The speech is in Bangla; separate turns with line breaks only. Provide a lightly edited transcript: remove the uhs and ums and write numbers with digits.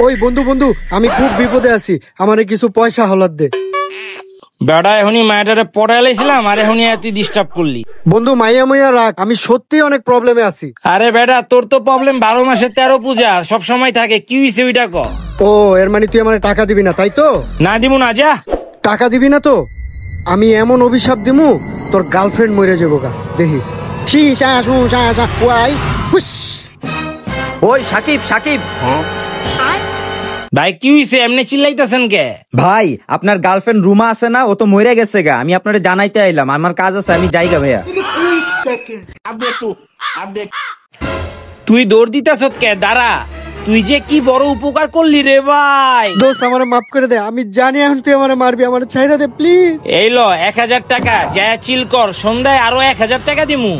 ওই বন্ধু বন্ধু, আমি খুব বিপদে আছি, আমারে কিছু পয়সা হলাদ দে।
বেড়া এখনই মায়েটারে পড়াইলাম আর এখনই তুই ডিস্টার্ব করলি।
বন্ধু মাইয়া মাইয়া রাখ, আমি সত্যি অনেক প্রবলেমে আছি।
আরে বেটা তোর তো প্রবলেম 12 মাসে 13 পূজা সব সময় থাকে, কি হইছে ওইটা ক।
ও এর মানে তুই আমারে টাকা দিবি না তাই তো?
না দিমু না, যা।
টাকা দিবি না তো আমি এমন অভিশাপ দিমু তোর গার্লফ্রেন্ড মরে যাবো গা, দেখিস।
ওই সাকিব সাকিব
ভাই কি হইছে এমনি চিল্লাইতাছেন কে?
ভাই আপনার গার্লফ্রেন্ড রুমা আছে না, ও তো মরে গেছে গা। আমি আপনারে জানাইতে আইলাম, আমার কাজ আছে, আমি যাইগা ভাইয়া।
তুই দৌড় দিতাছত কে? দাঁড়া, তুই যে কি বড় উপকার করলি রে ভাই।
দোস্ত আমারে মাফ করে দে, আমি জানি এখন তুই আমারে মারবি, আমারে ছাইড়া দে প্লিজ।
এই ল 1000 টাকা, যা চিল কর, সন্ধ্যায় আরো 1000 টাকা দিমু।